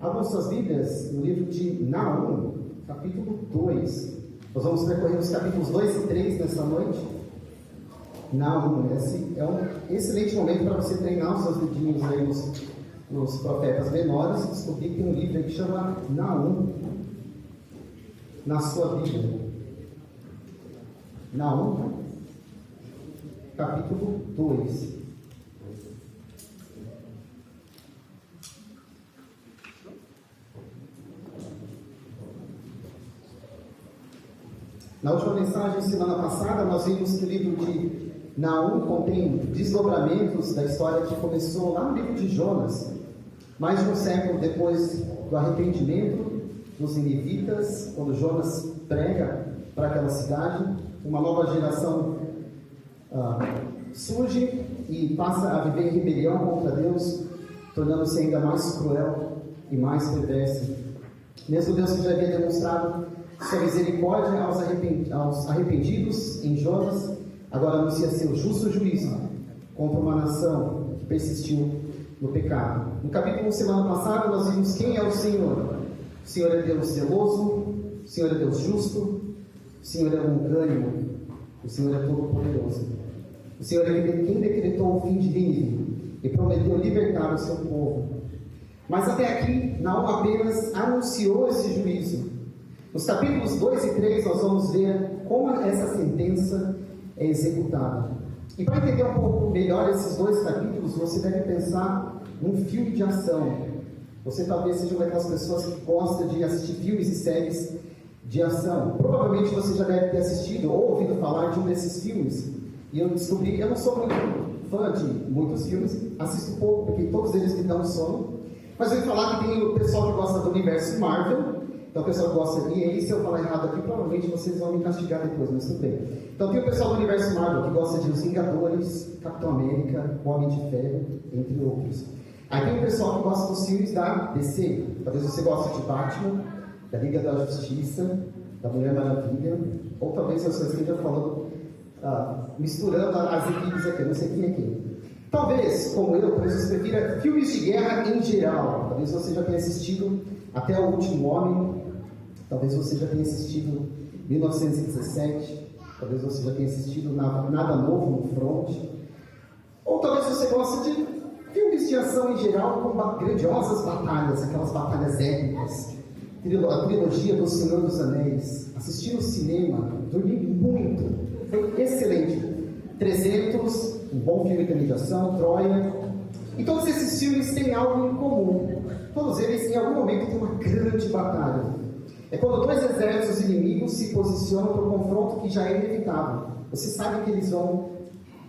Abram suas Bíblias no livro de Naum, capítulo 2. Nós vamos percorrer os capítulos 2 e 3 nessa noite. Naum, esse é um excelente momento para você treinar os seus dedinhos aí nos profetas menores e descobrir que tem um livro aí que chama Naum na sua Bíblia. Naum, capítulo 2. Na última mensagem, semana passada, nós vimos que o livro de Naum contém desdobramentos da história que começou lá no livro de Jonas, mais de um século depois do arrependimento dos ninivitas, quando Jonas prega para aquela cidade. Uma nova geração surge e passa a viver em rebelião contra Deus, tornando-se ainda mais cruel e mais perverso. Mesmo Deus que já havia demonstrado sua misericórdia aos arrependidos em Jonas, agora anuncia seu justo juízo contra uma nação que persistiu no pecado. No capítulo semana passada nós vimos quem é o Senhor. O Senhor é Deus zeloso, o Senhor é Deus justo, o Senhor é longânimo, o Senhor é todo-poderoso. O Senhor é quem decretou o fim de Nínive e prometeu libertar o seu povo. Mas até aqui, Naum apenas anunciou esse juízo. Nos capítulos 2 e 3 nós vamos ver como essa sentença é executada. E para entender um pouco melhor esses dois capítulos, você deve pensar num filme de ação. Você talvez seja uma daquelas pessoas que gosta de assistir filmes e séries de ação. Provavelmente você já deve ter assistido ou ouvido falar de um desses filmes. E eu descobri, eu não sou muito fã de muitos filmes, assisto pouco, porque todos eles me dão sono. Mas eu ia falar que tem o pessoal que gosta do universo Marvel. Então o pessoal gosta, e aí se eu falar errado aqui, provavelmente vocês vão me castigar depois, mas tudo bem. Então tem o pessoal do universo Marvel que gosta de Os Vingadores, Capitão América, O Homem de Ferro, entre outros. Aí tem o pessoal que gosta dos filmes da DC. Talvez você goste de Batman, da Liga da Justiça, da Mulher Maravilha, ou talvez eu só esteja falando, misturando as equipes aqui, não sei quem é quem. Talvez, como eu, você prefira filmes de guerra em geral. Talvez você já tenha assistido Até o Último Homem, talvez você já tenha assistido 1917, talvez você já tenha assistido Nada Novo no Front, ou talvez você goste de filmes de ação em geral com grandiosas batalhas, aquelas batalhas épicas, a trilogia do Senhor dos Anéis, assistir no cinema, dormir muito, foi excelente. 300, um bom filme também de ação, Troia, e todos esses filmes têm algo em comum. Todos eles, em algum momento, têm uma grande batalha. É quando dois exércitos inimigos se posicionam para um confronto que já é inevitável. Você sabe que eles vão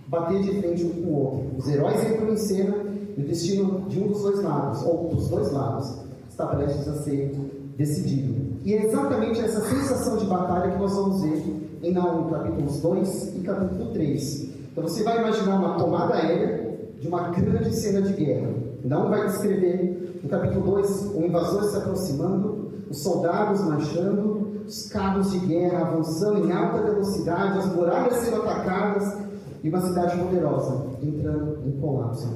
bater de frente um com o outro. Os heróis entram em cena e o destino de um dos dois lados, ou dos dois lados, está prestes a ser decidido. E é exatamente essa sensação de batalha que nós vamos ver em Naum, capítulos 2 e capítulo 3. Então você vai imaginar uma tomada aérea de uma grande cena de guerra. Naum vai descrever, no capítulo 2, o invasor se aproximando, os soldados marchando, os carros de guerra avançando em alta velocidade, as muralhas sendo atacadas e uma cidade poderosa entrando em colapso.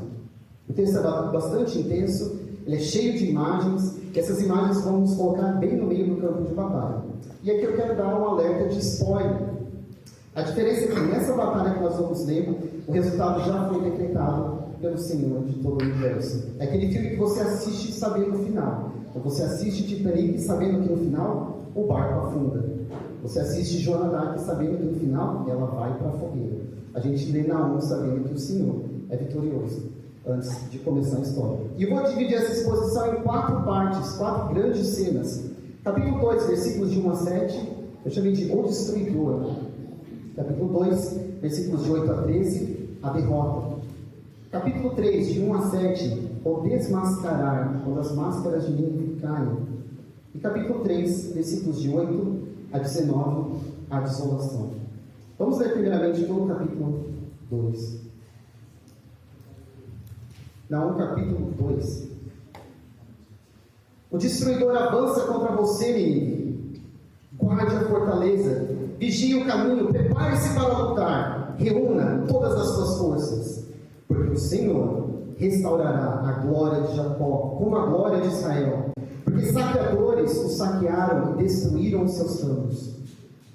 O texto é bastante intenso, ele é cheio de imagens, e essas imagens vão nos colocar bem no meio do campo de batalha. E aqui eu quero dar um alerta de spoiler. A diferença é que nessa batalha que nós vamos ler, o resultado já foi decretado pelo Senhor de todo o universo. É aquele filme que você assiste sabendo o final. Então você assiste Titanic sabendo que no final o barco afunda. Você assiste Joana d'Arc sabendo que no final ela vai para a fogueira. A gente lê Naum sabendo que o Senhor é vitorioso antes de começar a história. E eu vou dividir essa exposição em 4 partes, 4 grandes cenas. Capítulo 2, versículos de 1 a 7, eu chamei de O Destruidor. Capítulo 2, versículos de 8 a 13, a derrota. Capítulo 3, de 1 a 7, o desmascarar, quando as máscaras de Nínive caem. E capítulo 3, versículos de 8 a 19, a desolação. Vamos ler primeiramente todo o capítulo 2. Naum, capítulo 2. O destruidor avança contra você, Nínive. Guarde a fortaleza, vigie o caminho, prepare-se para lutar, reúna todas as suas forças, porque o Senhor restaurará a glória de Jacó, como a glória de Israel. saquearam e destruíram os seus campos.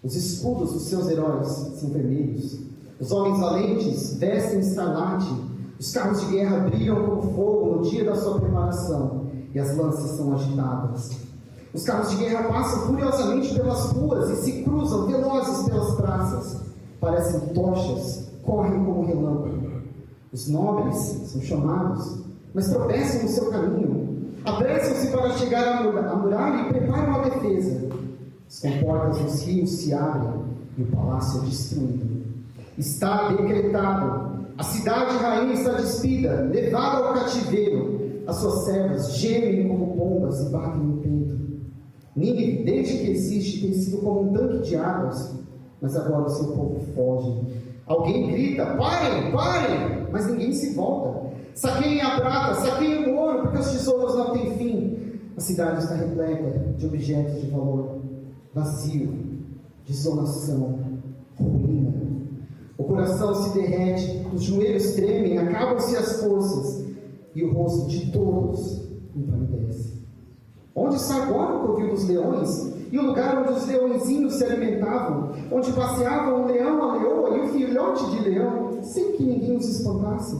Os escudos dos seus heróis são vermelhos. Os homens valentes vestem escarlate. Os carros de guerra brilham como fogo no dia da sua preparação, e as lanças são agitadas. Os carros de guerra passam furiosamente pelas ruas e se cruzam velozes pelas praças. Parecem tochas, correm como relâmpago. Os nobres são chamados, mas tropeçam no seu caminho. Apressam-se para chegar à muralha e preparam a defesa. As comportas dos rios se abrem e o palácio é destruído. Está decretado: a cidade rainha está despida, levada ao cativeiro. As suas servas gemem como pombas e batem no peito. Nínive, desde que existe, tem sido como um tanque de águas, mas agora o seu povo foge. Alguém grita: parem, parem! Mas ninguém se volta. Saqueiem a prata, saqueiem o ouro, porque os tesouros não têm fim. A cidade está repleta de objetos de valor. Vazio, desolação, ruína. O coração se derrete, os joelhos tremem, acabam-se as forças, e o rosto de todos empalidece. Onde está agora o covil dos leões? E o lugar onde os leõezinhos se alimentavam? Onde passeavam o leão, a leoa e o filhote de leão, sem que ninguém os espantasse?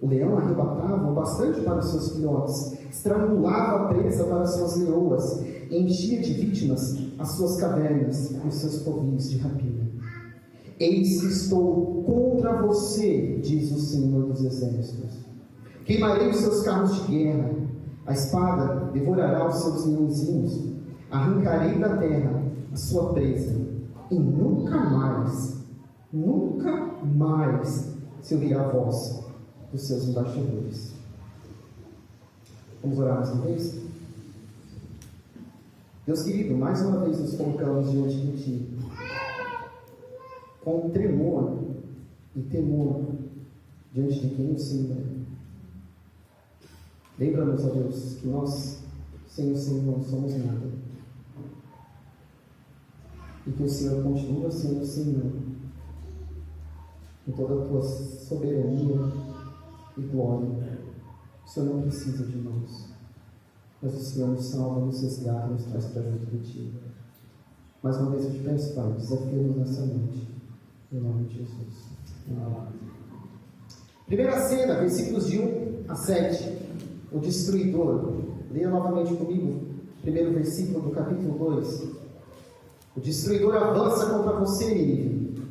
O leão arrebatava o bastante para os seus filhotes, estrangulava a presa para as suas leoas, enchia de vítimas as suas cavernas e os seus covis de rapina. Eis que estou contra você, diz o Senhor dos Exércitos. Queimarei os seus carros de guerra, a espada devorará os seus leãozinhos, arrancarei da terra a sua presa, e nunca mais se ouvirá a voz dos seus embaixadores. Vamos orar mais uma vez? Deus querido, mais uma vez nos colocamos diante de Ti, com tremor e temor diante de quem o Senhor é. Lembra-nos, ó Deus, que nós, sem o Senhor, não somos nada. E que o Senhor continua sendo o Senhor, em toda a Tua soberania e glória. O Senhor não precisa de nós, mas o Senhor nos salva, nos resgata, nos traz para junto de Ti. Mais uma vez eu te peço, Pai, desafia-nos nessa noite, em nome de Jesus. Amém. Primeira cena, versículos de 1 a 7. O destruidor. Leia novamente comigo o primeiro versículo do capítulo 2. O destruidor avança contra você, Nínive.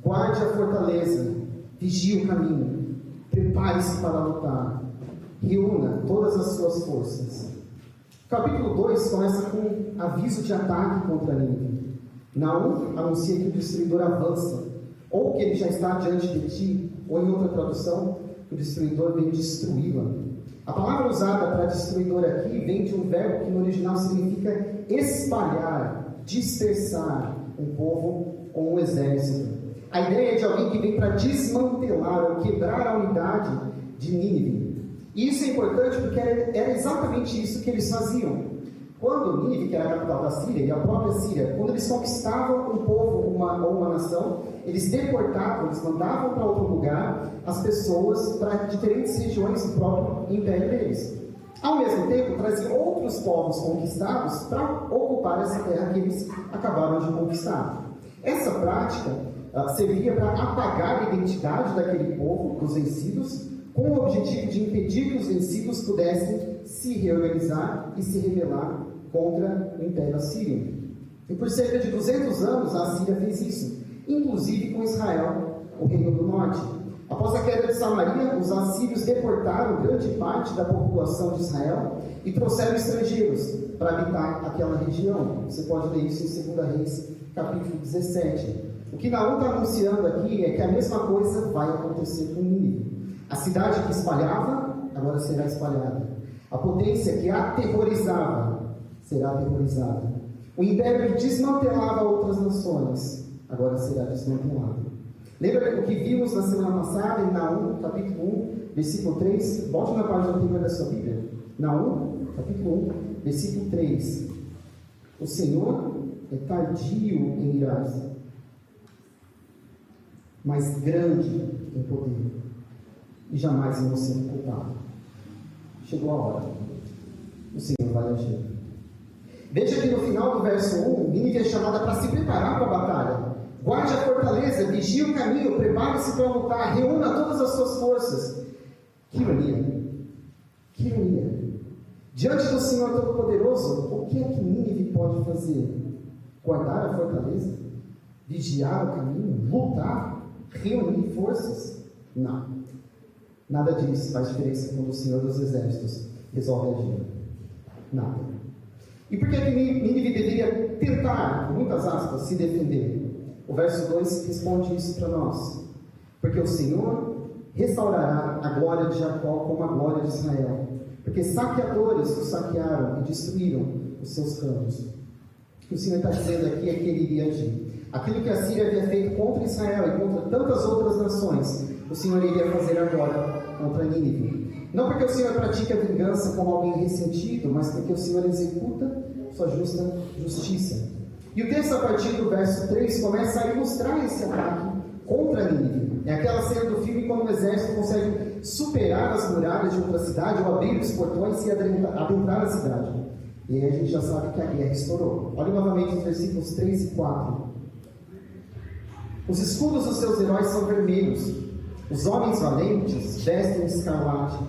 Guarde a fortaleza, vigie o caminho, prepare-se para lutar, reúna todas as suas forças. O capítulo 2 começa com aviso de ataque contra Nínive. Naum anuncia que o destruidor avança, ou que ele já está diante de ti, ou em outra tradução, que o destruidor vem destruí-la. A palavra usada para destruidor aqui vem de um verbo que no original significa espalhar, dispersar um povo ou um exército. A ideia é de alguém que vem para desmantelar ou quebrar a unidade de Nínive. E isso é importante porque era exatamente isso que eles faziam. Quando Nínive, que era a capital da Síria, e a própria Síria, quando eles conquistavam um povo ou uma nação, eles deportavam, eles mandavam para outro lugar as pessoas para diferentes regiões do próprio império deles. Ao mesmo tempo, traziam outros povos conquistados para ocupar essa terra que eles acabaram de conquistar. Essa prática servia para apagar a identidade daquele povo, dos vencidos, com o objetivo de impedir que os vencidos pudessem se reorganizar e se rebelar contra o Império Assírio. E por cerca de 200 anos a Síria fez isso, inclusive com Israel, o Reino do Norte. Após a queda de Samaria, os assírios deportaram grande parte da população de Israel e trouxeram estrangeiros para habitar aquela região. Você pode ler isso em 2 Reis, capítulo 17. O que Naum está anunciando aqui é que a mesma coisa vai acontecer com Nínive. A cidade que espalhava, agora será espalhada. A potência que aterrorizava, será aterrorizada. O império que desmantelava outras nações, agora será desmantelado. Lembra o que vimos na semana passada em Naum, capítulo 1, versículo 3? Volte na página anterior da sua Bíblia. Naum, capítulo 1, versículo 3. O Senhor é tardio em irar-se, mas grande em poder, e jamais inocente culpado. Chegou a hora. O Senhor vai agir. Veja que no final do verso 1, Nínive é chamada para se preparar para a batalha. Guarde a fortaleza, vigie o caminho, prepare-se para lutar, reúna todas as suas forças. Que ironia! Que ironia! Diante do Senhor Todo-Poderoso, o que é que Nínive pode fazer? Guardar a fortaleza? Vigiar o caminho? Lutar? Reunir forças? Não. Nada disso faz diferença quando o Senhor dos Exércitos resolve agir. Nada. E por que Nínive deveria tentar, com muitas aspas, se defender? O verso 2 responde isso para nós. Porque o Senhor restaurará a glória de Jacó como a glória de Israel. Porque saqueadores o saquearam e destruíram os seus campos. O que o Senhor está dizendo aqui é que ele iria agir. Aquilo que a Síria havia feito contra Israel e contra tantas outras nações, o Senhor iria fazer agora contra Nínive. Não porque o Senhor pratica vingança como alguém ressentido, mas porque o Senhor executa sua justa justiça. E o texto, a partir do verso 3, começa a ilustrar esse ataque contra Nínive. É aquela cena do filme quando o exército consegue superar as muralhas de outra cidade, ou abrir os portões e adentrar a cidade. E aí a gente já sabe que a guerra estourou. Olhe novamente os versículos 3 e 4. Os escudos dos seus heróis são vermelhos. Os homens valentes vestem escarlate.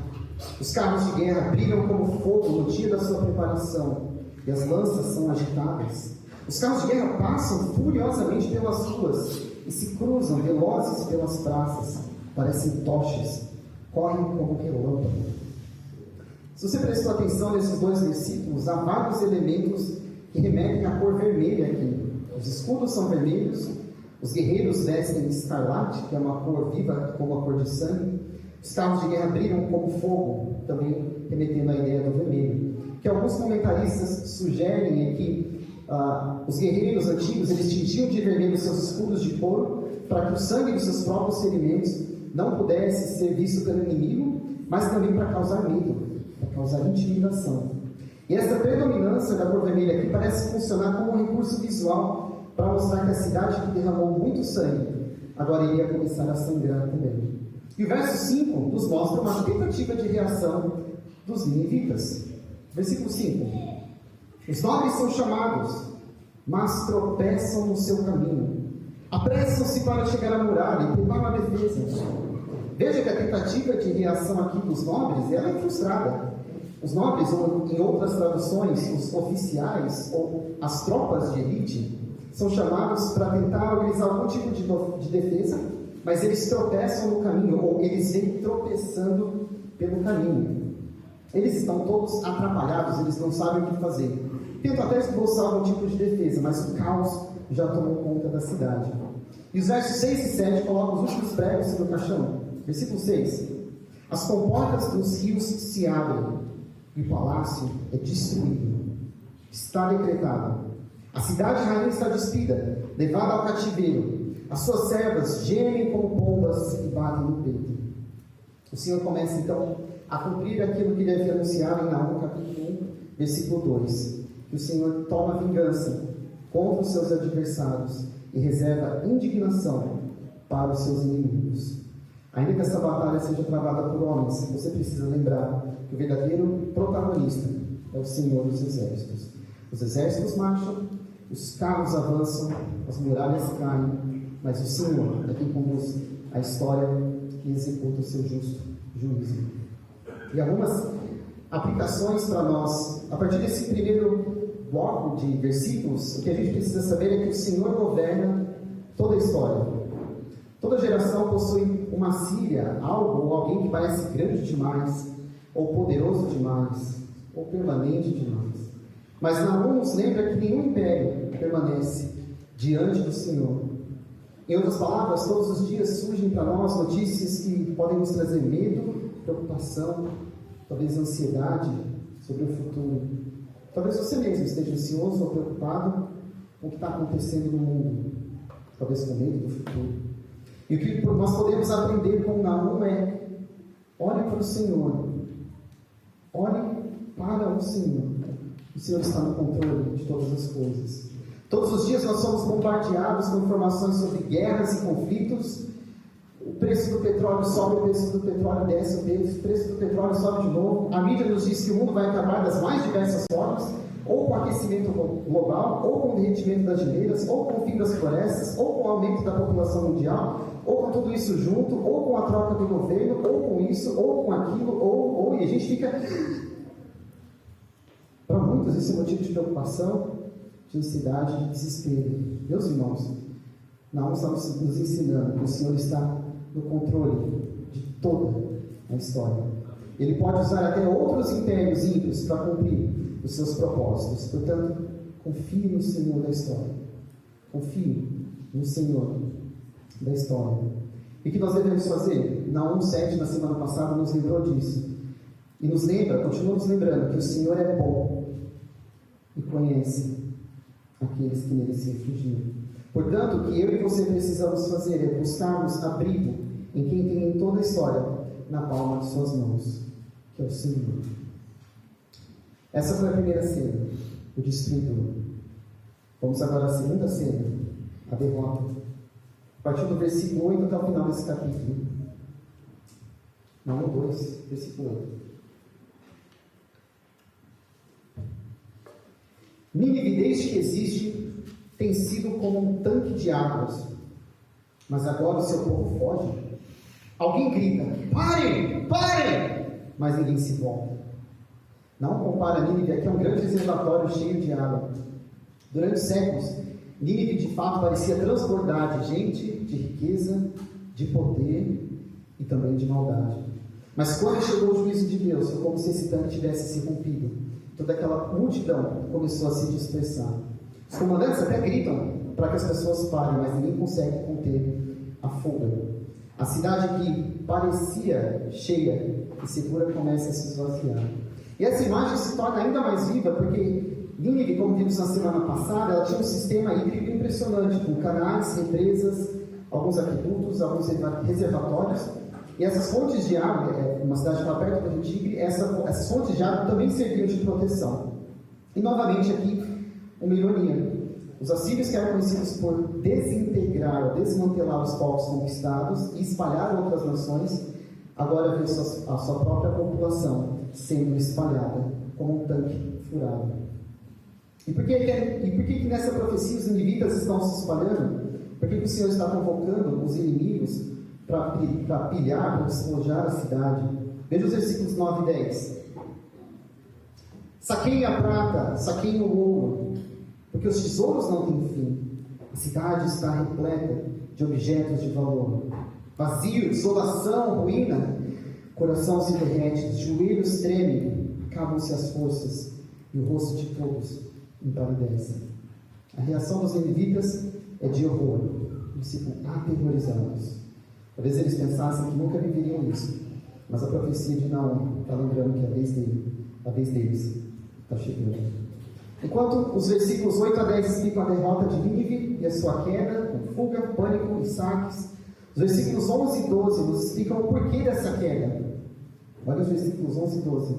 Os carros de guerra brilham como fogo no dia da sua preparação, e as lanças são agitadas. Os carros de guerra passam furiosamente pelas ruas e se cruzam velozes pelas praças, parecem tochas, correm como relâmpago. Se você prestou atenção nesses dois versículos, há vários elementos que remetem à cor vermelha aqui. Os escudos são vermelhos, os guerreiros vestem escarlate, que é uma cor viva como a cor de sangue. Os carros de guerra brilham como fogo, também remetendo à ideia do vermelho. O que alguns comentaristas sugerem é que os guerreiros antigos, eles tingiam de vermelho seus escudos de couro, para que o sangue dos seus próprios ferimentos não pudesse ser visto pelo inimigo, mas também para causar medo, para causar intimidação. E essa predominância da cor vermelha aqui parece funcionar como um recurso visual para mostrar que a cidade que derramou muito sangue, agora iria começar a sangrar também. E o verso 5 nos mostra uma tentativa de reação dos ninivitas. Versículo 5. Os nobres são chamados, mas tropeçam no seu caminho. Apressam-se para chegar à muralha e preparam a defesa. Veja que a tentativa de reação aqui dos nobres, ela é frustrada. Os nobres, ou em outras traduções, os oficiais, ou as tropas de elite, são chamados para tentar organizar algum tipo de defesa, mas eles tropeçam no caminho, ou eles vêm tropeçando pelo caminho. Eles estão todos atrapalhados, eles não sabem o que fazer. Tentam até esboçar algum tipo de defesa, mas o caos já tomou conta da cidade. E os versos 6 e 7 colocam os últimos pregos sobre o caixão. Versículo 6. As comportas dos rios se abrem, e o palácio é destruído. Está decretado. A cidade rainha está despida, levada ao cativeiro. As suas servas gemem como pombas e batem no peito. O Senhor começa então a cumprir aquilo que ele havia anunciado em Naum, capítulo 1, versículo 2. Que o Senhor toma vingança contra os seus adversários e reserva indignação para os seus inimigos. Ainda que essa batalha seja travada por homens, você precisa lembrar que o verdadeiro protagonista é o Senhor dos Exércitos. Os exércitos marcham, os carros avançam, as muralhas caem, mas o Senhor é quem conduz a história que executa o seu justo juízo. E algumas aplicações para nós, a partir desse primeiro bloco de versículos, o que a gente precisa saber é que o Senhor governa toda a história. Toda geração possui uma Síria, algo ou alguém que parece grande demais, ou poderoso demais, ou permanente demais. Mas Naum nos lembra que nenhum império permanece diante do Senhor. Em outras palavras, todos os dias surgem para nós notícias que podem nos trazer medo, preocupação, talvez ansiedade sobre o futuro. Talvez você mesmo esteja ansioso ou preocupado com o que está acontecendo no mundo, talvez com medo do futuro. E o que nós podemos aprender com Naum é: olhe para o Senhor, olhe para o Senhor. O Senhor está no controle de todas as coisas. Todos os dias nós somos bombardeados com informações sobre guerras e conflitos, O preço do petróleo sobe, o preço do petróleo desce, o preço do petróleo sobe de novo. A mídia nos diz que o mundo vai acabar das mais diversas formas, ou com o aquecimento global, ou com o derretimento das geleiras, ou com o fim das florestas, ou com o aumento da população mundial, ou com tudo isso junto, ou com a troca do governo, ou com isso, ou com aquilo, e a gente fica... Para muitos isso é motivo de preocupação, de ansiedade, de desespero. Meus irmãos, nós estamos nos ensinando que o Senhor está no controle de toda a história. Ele pode usar até outros impérios ímpios para cumprir os seus propósitos. Portanto, confie no Senhor da história. Confie no Senhor da história. E o que nós devemos fazer? Naum 7, na semana passada, nos lembrou disso. E nos lembra, continua nos lembrando, que o Senhor é bom e conhece aqueles que nele se refugiam. Portanto, o que eu e você precisamos fazer é buscarmos abrigo em quem tem em toda a história na palma de suas mãos, que é o Senhor. Essa foi a primeira cena, o destruidor. Vamos agora à segunda cena, a derrota. A partir do versículo 8 até o final desse capítulo. Não, 2, versículo 8. Nínive, desde que existe, tem sido como um tanque de águas, mas agora o seu povo foge. Alguém grita: parem, parem! Mas ninguém se volta. Não compara Nínive, aqui é um grande reservatório cheio de água. Durante séculos, Nínive de fato parecia transbordar de gente, de riqueza, de poder e também de maldade. Mas quando chegou o juízo de Deus, foi como se esse tanque tivesse se rompido. Toda aquela multidão começou a se dispersar. Os comandantes até gritam para que as pessoas parem, mas ninguém consegue conter a fuga. A cidade que parecia cheia e segura começa a se esvaziar. E essa imagem se torna ainda mais viva porque Nínive, como vimos na semana passada, ela tinha um sistema hídrico impressionante, com canais, represas, alguns aquedutos, alguns reservatórios. E essas fontes de água, uma cidade que está perto do Rio Tigre, essas fontes de água também serviam de proteção. E novamente aqui, uma ironia. Os assírios, que eram conhecidos por desintegrar ou desmantelar os povos conquistados e espalhar outras nações, agora vê a sua própria população sendo espalhada como um tanque furado. E por que nessa profecia os ninivitas estão se espalhando? Por que o Senhor está convocando os inimigos para pilhar, para despojar a cidade? Veja os versículos 9 e 10. Saqueiem a prata, saqueiem o ouro, porque os tesouros não têm fim. A cidade está repleta de objetos de valor. Vazio, desolação, ruína. Coração se derrete, os joelhos tremem, acabam-se as forças, e o rosto de todos empalidece. A reação dos ninivitas é de horror, eles ficam aterrorizados. Talvez eles pensassem que nunca viveriam isso, mas a profecia de Naum está lembrando que a vez deles está chegando. Enquanto os versículos 8 a 10 explicam a derrota de Nínive e a sua queda, com fuga, pânico e saques, os versículos 11 e 12 nos explicam o porquê dessa queda. Olha os versículos 11 e 12.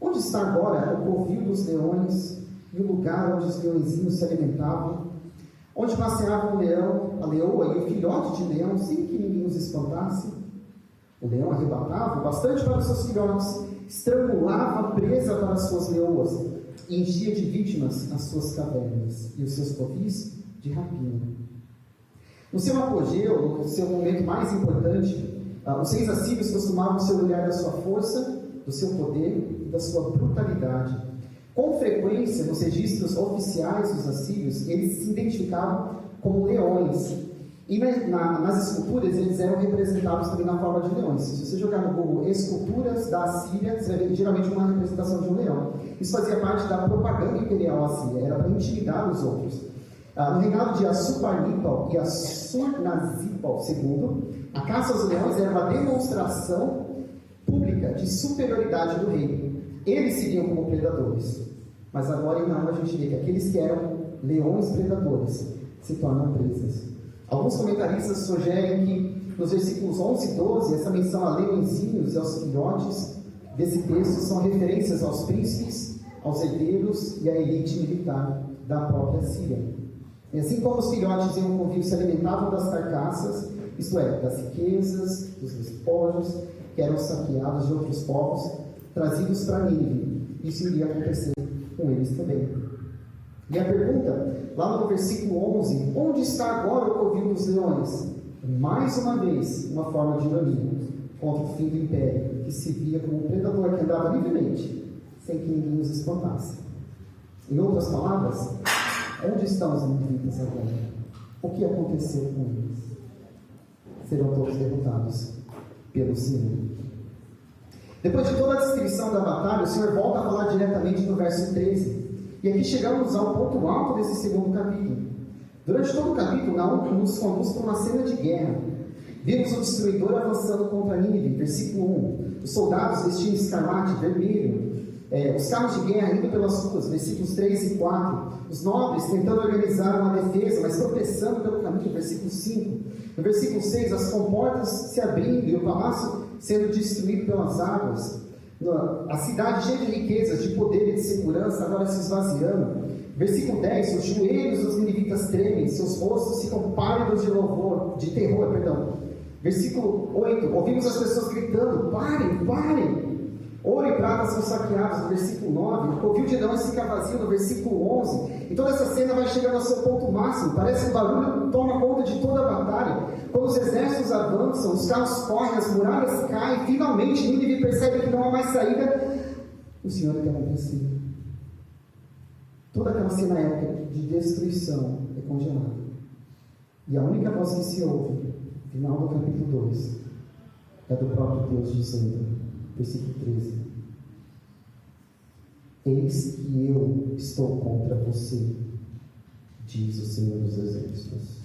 Onde está agora o covil dos leões e o lugar onde os leõezinhos se alimentavam? Onde passeava o leão, a leoa e o filhote de leão, sem que ninguém os espantasse? O leão arrebatava bastante para os seus filhotes, estrangulava a presa para as suas leoas, e enchia de vítimas as suas cavernas, e os seus covis de rapina. No seu apogeu, no seu momento mais importante, os reis assírios costumavam se orgulhar da sua força, do seu poder e da sua brutalidade. Com frequência, nos registros oficiais dos assírios, eles se identificavam como leões. E nas esculturas, eles eram representados também na forma de leões. Se você jogar no Google esculturas da Assíria, você vai ver geralmente uma representação de um leão. Isso fazia parte da propaganda imperial assíria, era para intimidar os outros. No reinado de Assurbanipal e Assurnazipal II, a caça aos leões era uma demonstração pública de superioridade do rei. Eles se viam como predadores. Mas agora em Naum a gente vê que aqueles que eram leões predadores se tornam presas. Alguns comentaristas sugerem que nos versículos 11 e 12, essa menção a leõezinhos e aos filhotes desse texto são referências aos príncipes, aos herdeiros e à elite militar da própria Síria. E assim como os filhotes em um covil se alimentavam das carcaças isto é, das riquezas, dos despojos que eram saqueados de outros povos, trazidos para Nínive. Isso iria acontecer com eles também. E a pergunta, lá no versículo 11, onde está agora o covil dos leões? Mais uma vez, uma forma de ironia contra o fim do império, que se via como um predador que andava livremente, sem que ninguém os espantasse. Em outras palavras, onde estão os ninivitas agora? O que aconteceu com eles? Serão todos derrotados pelo Senhor. Depois de toda a descrição da batalha, o Senhor volta a falar diretamente no verso 13. E aqui chegamos ao ponto alto desse segundo capítulo. Durante todo o capítulo, Naum nos conduz para uma cena de guerra. Vimos o destruidor avançando contra Nínive, versículo 1. Os soldados vestindo escarlate, vermelho. Os carros de guerra indo pelas ruas, versículos 3 e 4. Os nobres tentando organizar uma defesa, mas tropeçando pelo caminho, versículo 5. No versículo 6, as comportas se abrindo e o palácio sendo destruído pelas águas. A cidade cheia de riquezas, de poder e de segurança, agora se esvaziando. Versículo 10, os joelhos dos ninivitas tremem, seus rostos ficam pálidos de terror. Versículo 8, ouvimos as pessoas gritando, parem, parem. Ouro e prata são saqueados, no versículo 9. O covil de leões fica vazio, no versículo 11. E toda essa cena vai chegando ao seu ponto máximo. Parece que o barulho toma conta de toda a batalha. Quando os exércitos avançam, os carros correm, as muralhas caem. Finalmente, Nínive percebe que não há mais saída. O Senhor é acontecido. Toda aquela cena épica de destruição é congelada. E a única voz que se ouve, no final do capítulo 2, é do próprio Deus dizendo, versículo 13: eis que eu estou contra você, diz o Senhor dos Exércitos.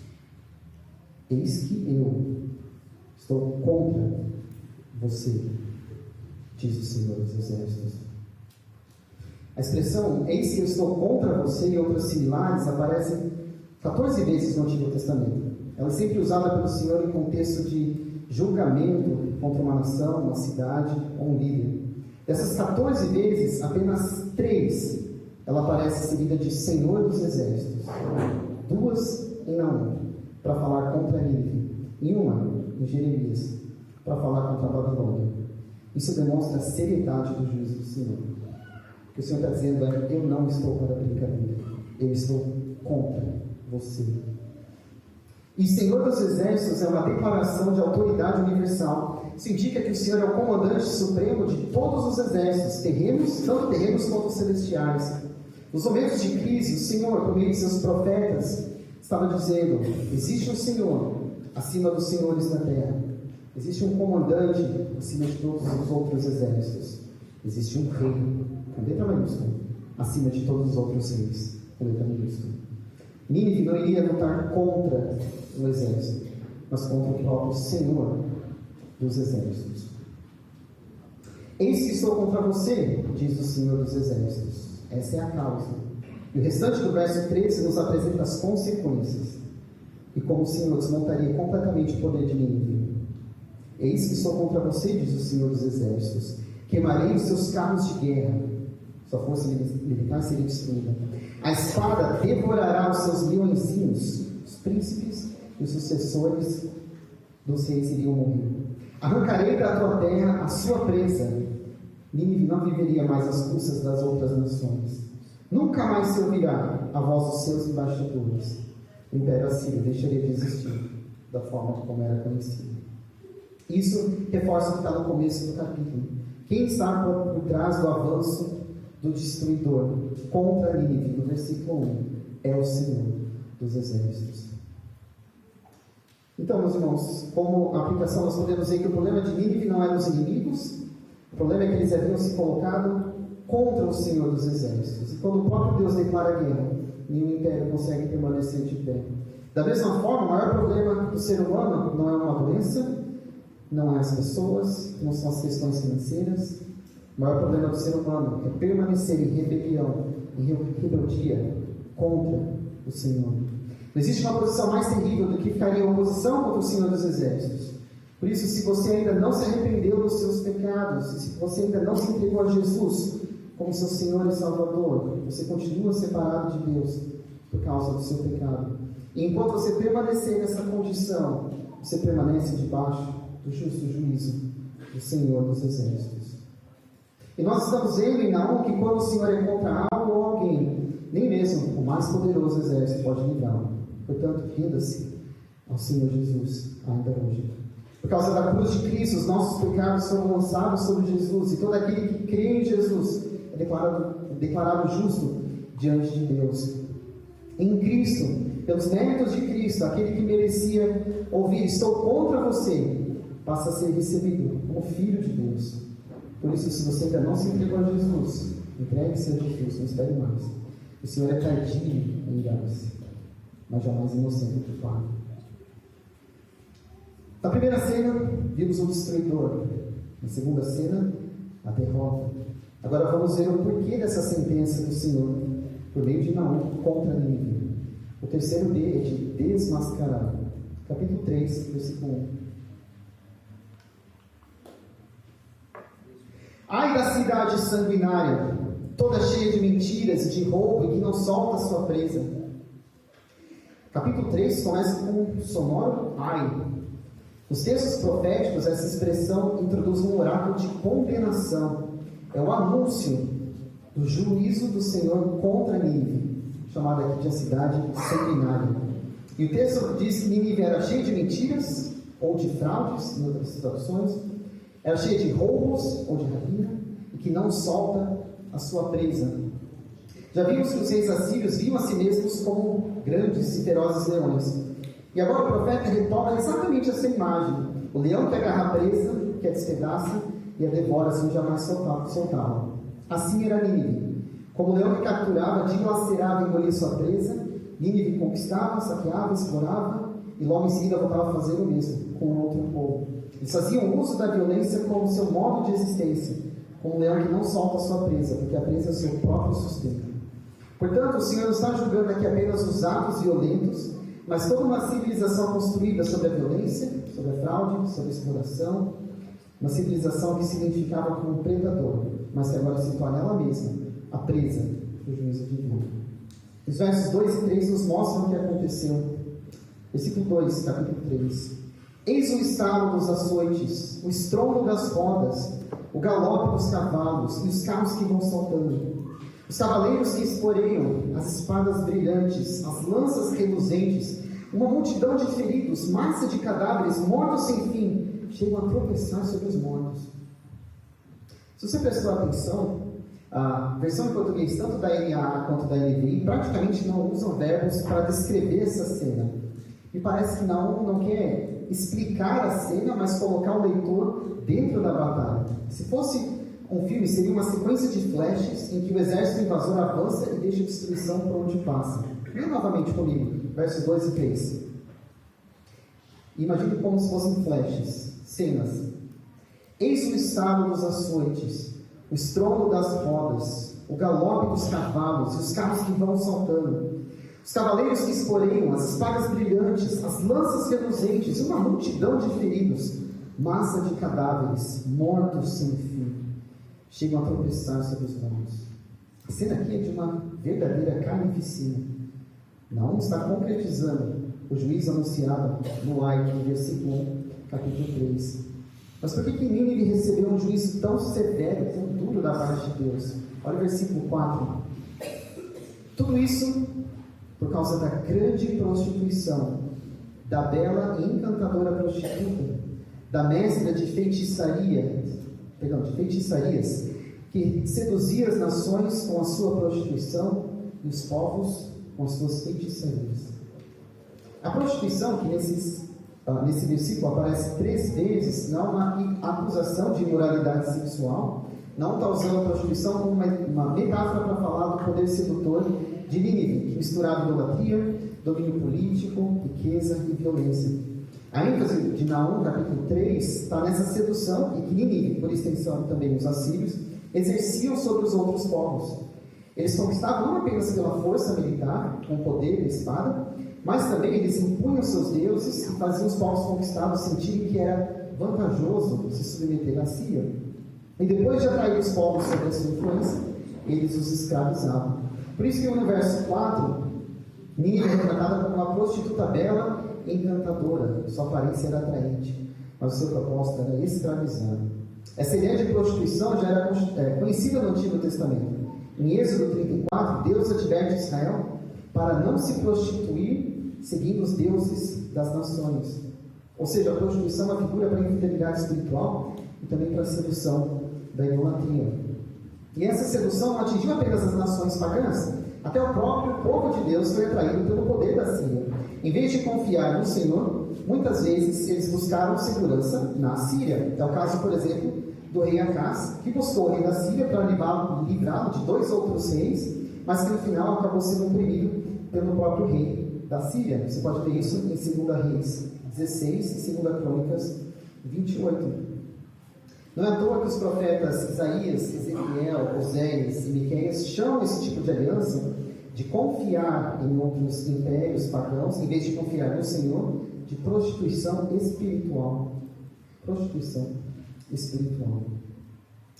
Eis que eu estou contra você, diz o Senhor dos Exércitos. A expressão eis que eu estou contra você e outras similares aparecem 14 vezes no Antigo Testamento. Ela é sempre usada pelo Senhor em contexto de julgamento contra uma nação, uma cidade ou um líder. Dessas 14 vezes, apenas 3 ela aparece seguida de Senhor dos Exércitos. 2 em Naum, para falar contra Nínive, e uma em Jeremias, para falar contra a Babilônia. Isso demonstra a seriedade do juízo do Senhor. O que o Senhor está dizendo é: eu não estou para brincadeira, eu estou contra você. E Senhor dos Exércitos é uma declaração de autoridade universal. Isso indica que o Senhor é o comandante supremo de todos os exércitos, terrenos, tanto terrenos quanto celestiais. Nos momentos de crise, o Senhor, por meio de seus profetas, estava dizendo: existe um Senhor acima dos senhores da terra. Existe um comandante acima de todos os outros exércitos. Existe um rei, com letra maiúscula, acima de todos os outros reis, com letra minúscula. Nínive não iria lutar contra o exército, mas contra o próprio Senhor dos Exércitos. Eis que estou contra você, diz o Senhor dos Exércitos. Essa é a causa. E o restante do verso 13 nos apresenta as consequências e como o Senhor desmontaria completamente o poder de Nínive. Eis que estou contra você, diz o Senhor dos Exércitos. Queimarei os seus carros de guerra. Sua força militar seria destruída. A espada devorará os seus leõezinhos. Os príncipes e os sucessores dos reis iriam morrer. Arrancarei da tua terra a sua presa. Nínive não viveria mais às custas das outras nações. Nunca mais se ouvirá a voz dos seus embaixadores. O Império Assírio deixaria de existir da forma como era conhecido. Isso reforça o que está no começo do capítulo. Quem está por trás do avanço do destruidor contra Nínive, no versículo 1, é o Senhor dos Exércitos. Então, meus irmãos, como aplicação, nós podemos ver que o problema de Nínive não eram os inimigos, o problema é que eles haviam se colocado contra o Senhor dos Exércitos. E quando o próprio Deus declara guerra, nenhum império consegue permanecer de pé. Da mesma forma, o maior problema do ser humano não é uma doença, não é as pessoas, não são as questões financeiras. O maior problema do ser humano é permanecer em rebelião, em rebeldia contra o Senhor. Não existe uma posição mais terrível do que ficar em oposição contra o Senhor dos Exércitos. Por isso, se você ainda não se arrependeu dos seus pecados, se você ainda não se entregou a Jesus como seu Senhor e Salvador, você continua separado de Deus por causa do seu pecado. E enquanto você permanecer nessa condição você permanece debaixo do justo juízo do Senhor dos Exércitos. E nós estamos vendo em Naum que quando o Senhor é contra algo ou alguém, nem mesmo o mais poderoso exército pode livrá-lo. Portanto, renda-se ao Senhor Jesus ainda hoje. Por causa da cruz de Cristo, os nossos pecados foram lançados sobre Jesus, e todo aquele que crê em Jesus é declarado justo diante de Deus. Em Cristo, pelos méritos de Cristo, aquele que merecia ouvir "estou contra você", passa a ser recebido como filho de Deus. Por isso, se você ainda não se entregou a Jesus, entregue-se a Jesus, não espere mais. O Senhor é tardio em irar-se, mas jamais inocente do Pai. Na primeira cena, vimos o destruidor. Na segunda cena, a derrota. Agora vamos ver o porquê dessa sentença do Senhor, por meio de Naum contra Nínive. O terceiro D é de desmascarar. Capítulo 3, versículo 1. Ai da cidade sanguinária, toda cheia de mentiras e de roubo, e que não solta sua presa. Capítulo 3 começa com um sonoro ai. Nos textos proféticos, essa expressão introduz um oráculo de condenação. É o anúncio do juízo do Senhor contra Nínive, chamada aqui de a cidade sanguinária. E o texto diz que Nínive era cheia de mentiras, ou de fraudes, em outras traduções, era cheia de roubos, ou de rapina, e que não solta a sua presa. Já vimos que os reis assírios viam a si mesmos como grandes e ferozes leões. E agora o profeta retoma exatamente essa imagem. O leão que agarra a presa, que a despedaça e a devora sem jamais soltá-la. Assim era Nínive. Como o leão que capturava, dilacerava e engolia sua presa, Nínive conquistava, saqueava, explorava e logo em seguida voltava a fazer o mesmo com outro povo. Eles faziam uso da violência como seu modo de existência, como um leão que não solta a sua presa, porque a presa é o seu próprio sustento. Portanto, o Senhor não está julgando aqui apenas os atos violentos, mas toda uma civilização construída sobre a violência, sobre a fraude, sobre a exploração, uma civilização que se identificava como um predador, mas que agora se torna ela mesma a presa do juízo divino. Os versos 2 e 3 nos mostram o que aconteceu. Versículo 2, capítulo 3. Eis o estalo dos açoites, o estrondo das rodas, o galope dos cavalos e os carros que vão saltando. Os cavaleiros que esporeiam, as espadas brilhantes, as lanças reluzentes, uma multidão de feridos, massa de cadáveres, mortos sem fim, chegam a tropeçar sobre os mortos. Se você prestou atenção, a versão em português, tanto da NAA quanto da NVI, praticamente não usam verbos para descrever essa cena. Me parece que não quer explicar a cena, mas colocar o leitor dentro da batalha. Se fosse um filme, seria uma sequência de flashes em que o exército invasor avança e deixa destruição por onde passa. Leia novamente comigo, versos 2 e 3. Imagine como se fossem flashes, cenas. Eis o estalo dos açoites, o estrondo das rodas, o galope dos cavalos e os carros que vão saltando, os cavaleiros que esporeiam, as espadas brilhantes, as lanças reluzentes, uma multidão de feridos, massa de cadáveres, mortos sem fim, chegam a tropeçar sobre os mortos. A cena aqui é de uma verdadeira carnificina. Naum está concretizando o juízo anunciado no Ai, no versículo 1, capítulo 3. Mas por que Nínive recebeu um juízo tão severo, tão duro da parte de Deus? Olha o versículo 4. Tudo isso por causa da grande prostituição, da bela e encantadora prostituta, da mestra de feitiçarias, que seduzia as nações com a sua prostituição e os povos com as suas feitiçarias. A prostituição, que nesse versículo aparece 3 vezes, não é uma acusação de imoralidade sexual, não está usando a prostituição como uma metáfora para falar do poder sedutor de Nínive, que misturava idolatria, domínio político, riqueza e violência. A ênfase de Naum, capítulo 3, está nessa sedução e que Nínive, por extensão também os assírios, exerciam sobre os outros povos. Eles conquistavam não apenas pela força militar, com o poder da espada, mas também eles impunham seus deuses e faziam os povos conquistados sentirem que era vantajoso se submeter à Síria. E depois de atrair os povos sob a sua influência, eles os escravizavam. Por isso que no verso 4, Nínive é retratada como uma prostituta bela encantadora, sua aparência era atraente, mas o seu propósito era escravizar. Essa ideia de prostituição já era conhecida no Antigo Testamento. Em Êxodo 34, Deus adverte Israel para não se prostituir seguindo os deuses das nações. Ou seja, a prostituição é uma figura para a infidelidade espiritual e também para a sedução da idolatria. E essa sedução não atingiu apenas as nações pagãs, até o próprio povo de Deus foi atraído pelo poder da Síria. Em vez de confiar no Senhor, muitas vezes eles buscaram segurança na Síria. É o caso, por exemplo, do rei Acaz, que buscou o rei da Síria para livrá-lo de 2 outros reis, mas que no final acabou sendo oprimido pelo próprio rei da Síria. Você pode ver isso em 2 Reis 16 e 2 Crônicas 28. Não é à toa que os profetas Isaías, Ezequiel, Oséias e Miqueias chamam esse tipo de aliança de confiar em outros impérios pagãos, em vez de confiar no Senhor, de prostituição espiritual. Prostituição espiritual.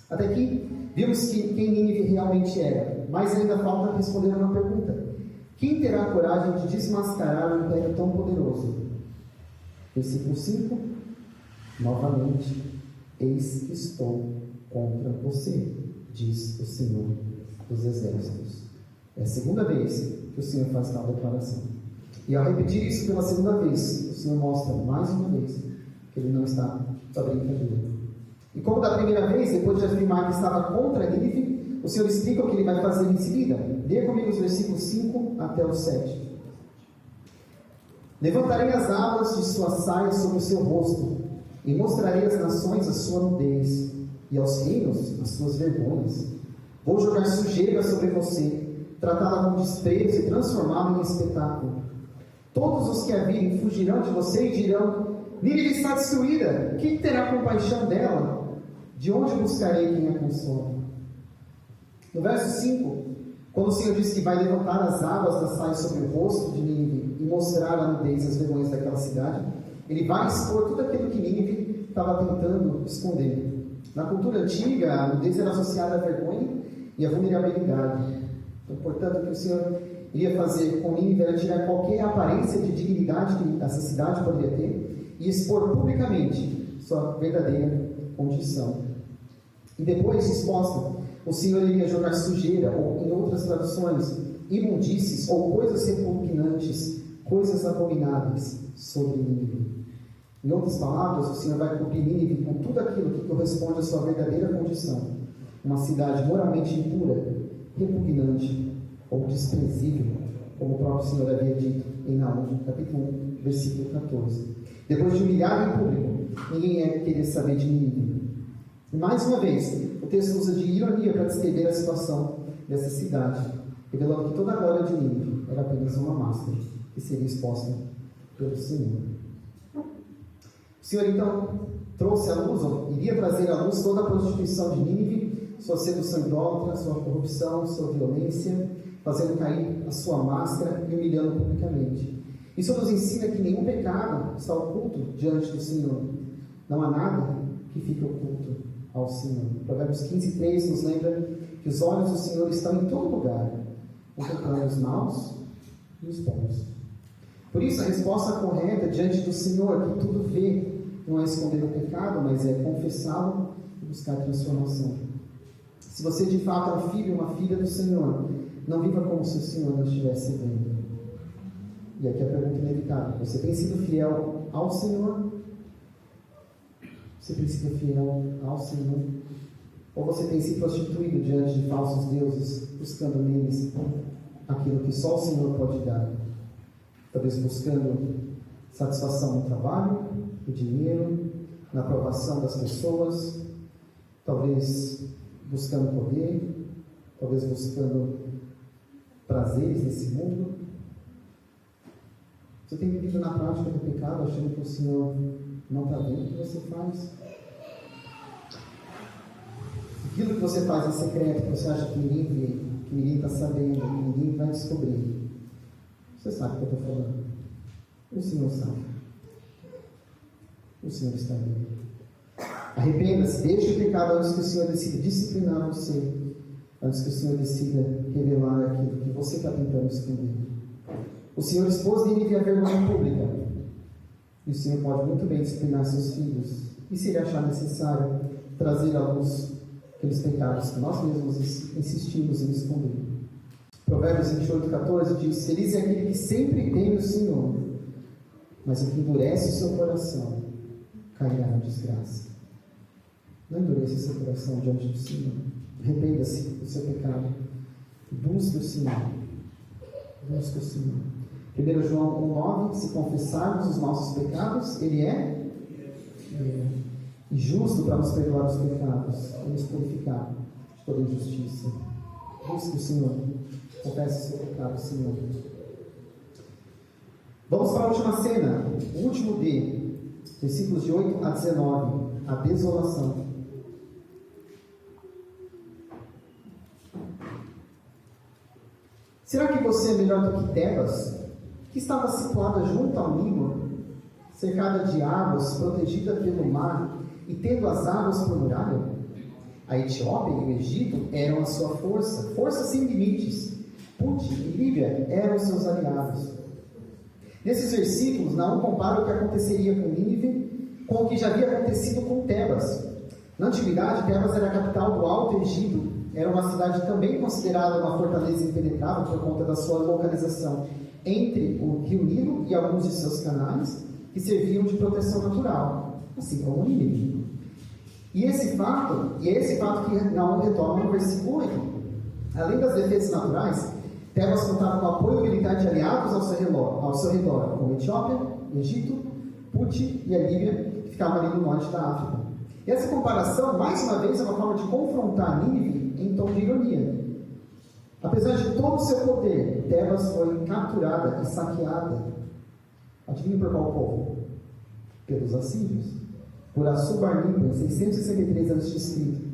Até aqui, vimos quem Nínive realmente era, mas ainda falta responder a uma pergunta. Quem terá a coragem de desmascarar um império tão poderoso? Versículo 5. Novamente, eis que estou contra você, diz o Senhor dos Exércitos. É a segunda vez que o Senhor faz tal declaração. E ao repetir isso pela segunda vez, o Senhor mostra mais uma vez que ele não está para brincadeira. E como da primeira vez, depois de afirmar que estava contra Nínive, o Senhor explica o que ele vai fazer em seguida. Lê comigo os versículos 5 até o 7. Levantarei as abas de sua saia sobre o seu rosto, e mostrarei às nações a sua nudez, e aos reinos as suas vergonhas. Vou jogar sujeira sobre você, tratá-la com desprezo e transformá-la em espetáculo. Todos os que a virem fugirão de você e dirão: Nínive está destruída, quem terá compaixão dela? De onde buscarei quem a consola? No verso 5, quando o Senhor diz que vai levantar as abas da saia sobre o rosto de Nínive e mostrar a nudez e as vergonhas daquela cidade, ele vai expor tudo aquilo que Nínive estava tentando esconder. Na cultura antiga, a nudez era associada à vergonha e à vulnerabilidade. Então, portanto, o que o Senhor iria fazer com Nínive era tirar qualquer aparência de dignidade que essa cidade poderia ter e expor publicamente sua verdadeira condição. E depois de exposta, o Senhor iria jogar sujeira, ou em outras traduções, imundícies ou coisas repugnantes, coisas abomináveis sobre Nínive. Em outras palavras, o Senhor vai cobrir Nínive com tudo aquilo que corresponde à sua verdadeira condição. Uma cidade moralmente impura, repugnante ou desprezível, como o próprio Senhor havia dito em Naum, capítulo 1, versículo 14. Depois de humilhar em público, ninguém ia querer saber de Nínive. E mais uma vez, o texto usa de ironia para descrever a situação dessa cidade, revelando que toda a glória de Nínive era apenas uma máscara que seria exposta pelo Senhor. O Senhor então trouxe à luz, ou iria trazer à luz toda a prostituição de Nínive, sua sedução idólatra, sua corrupção, sua violência, fazendo cair a sua máscara e humilhando publicamente. Isso nos ensina que nenhum pecado está oculto diante do Senhor. Não há nada que fique oculto ao Senhor. Provérbios 15:3 nos lembra que os olhos do Senhor estão em todo lugar, contemplando os maus e os bons. Por isso, a resposta correta diante do Senhor, que tudo vê, não é esconder o pecado, mas é confessá-lo e buscar transformação. Se você de fato é um filho, uma filha do Senhor, não viva como se o Senhor não estivesse vendo. E aqui a pergunta inevitável: você tem sido fiel ao Senhor? Você tem sido fiel ao Senhor? Ou você tem se prostituído diante de falsos deuses, buscando neles aquilo que só o Senhor pode dar? Talvez buscando satisfação no trabalho, no dinheiro, na aprovação das pessoas, talvez buscando poder, talvez buscando prazeres nesse mundo. Você tem vivido na prática do pecado, achando que o Senhor não está vendo o que você faz? Aquilo que você faz em secreto, que você acha que ninguém vê, que ninguém está sabendo, que ninguém vai descobrir. Você sabe o que eu estou falando. O Senhor sabe. O Senhor está vendo. Arrependa-se, deixe o pecado antes que o Senhor decida disciplinar você, antes que o Senhor decida revelar aquilo que você está tentando esconder. O Senhor expôs Nínive à vergonha pública, E o Senhor pode muito bem disciplinar seus filhos. E se Ele achar necessário, trazer à luz aqueles pecados que nós mesmos insistimos em esconder. Provérbios 28:14 diz: feliz é aquele que sempre teme o Senhor, mas o que endurece o seu coração cairá na desgraça. Não endureça o seu coração diante do Senhor. Arrependa-se do seu pecado. Busque o Senhor. Busque o Senhor. 1 João 1,9: se confessarmos os nossos pecados, Ele é e justo para nos perdoar os pecados e nos purificar de toda injustiça. Busque o Senhor. Confesse o seu pecado, Senhor. Vamos para a última cena, o último D, versículos de 8 a 19, a desolação. Será que você é melhor do que Tebas, que estava situada junto ao Líbano, cercada de águas, protegida pelo mar e tendo as águas por muralha? A Etiópia e o Egito eram a sua força sem limites. Put e Líbia eram seus aliados. Nesses versículos, Naum compara o que aconteceria com Nínive com o que já havia acontecido com Tebas. Na antiguidade, Tebas era a capital do Alto Egito. Era uma cidade também considerada uma fortaleza impenetrável por conta da sua localização entre o rio Nilo e alguns de seus canais, que serviam de proteção natural, assim como Nínive. E é esse fato que Naum retoma no versículo 8. Além das defesas naturais, Tebas contava com o apoio militar de aliados ao seu redor, como Etiópia, Egito, Put e a Líbia, que ficavam ali no norte da África. E essa comparação, mais uma vez, é uma forma de confrontar Nínive em tom de ironia. Apesar de todo o seu poder, Tebas foi capturada e saqueada. Adivinha por qual povo? Pelos assírios. Por Assurbanipal, em 663 a.C.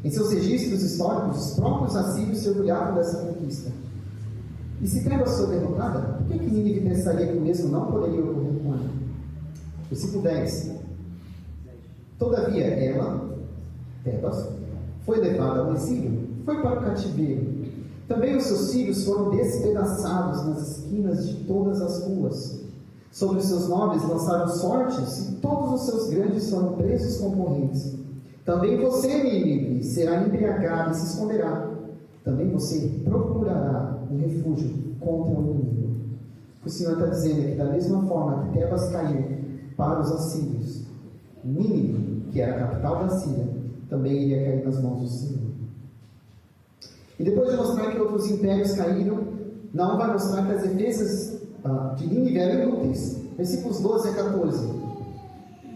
Em seus registros históricos, os próprios assírios se orgulhavam dessa conquista. E se Tebas foi derrotada, por que Nínive pensaria que o mesmo não poderia ocorrer com ela? Versículo 10. Todavia ela, Tebas, foi levada ao exílio, foi para o cativeiro. Também os seus filhos foram despedaçados nas esquinas de todas as ruas. Sobre os seus nobres lançaram sortes, e todos os seus grandes foram presos com correntes. Também você, Nínive, será embriagado e se esconderá. Também você procurará um refúgio contra o inimigo. O Senhor está dizendo aqui, da mesma forma que Tebas caiu para os assírios, Nínive, que era a capital da Síria, também iria cair nas mãos do Senhor. E depois de mostrar que outros impérios caíram, Naum vai mostrar que as defesas de Nínive eram inúteis. Versículos 12 a 14.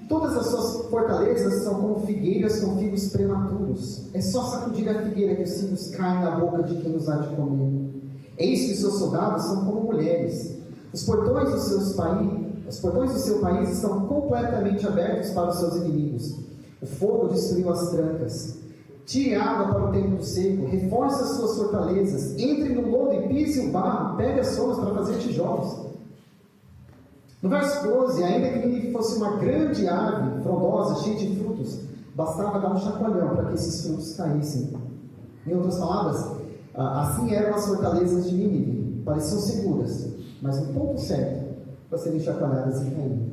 Todas as suas fortalezas são como figueiras com figos prematuros. É só sacudir a figueira que os figos caem na boca de quem os há de comer. Eis que seus soldados são como mulheres. Os portões do seu país estão completamente abertos para os seus inimigos. O fogo destruiu as trancas. Tire água para o tempo seco, reforce as suas fortalezas, entre no lodo e pise o barro, pegue as somas para fazer tijolos. No verso 12, ainda que Nínive fosse uma grande árvore frondosa, cheia de frutos, bastava dar um chacoalhão para que esses frutos caíssem. Em outras palavras, assim eram as fortalezas de Nínive, pareciam seguras, mas no ponto certo para serem chacoalhadas e caírem.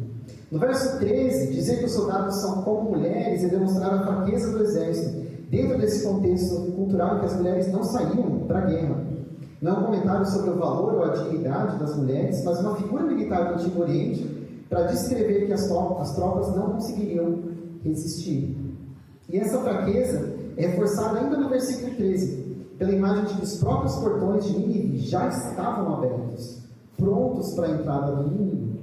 No verso 13, dizer que os soldados são como mulheres é demonstrar a fraqueza do exército, dentro desse contexto cultural em que as mulheres não saíam para a guerra. Não é um comentário sobre o valor ou a dignidade das mulheres, mas uma figura militar do Antigo Oriente para descrever que as tropas não conseguiriam resistir. E essa fraqueza é reforçada ainda no versículo 13, pela imagem de que os próprios portões de Nínive já estavam abertos, prontos para a entrada do inimigo.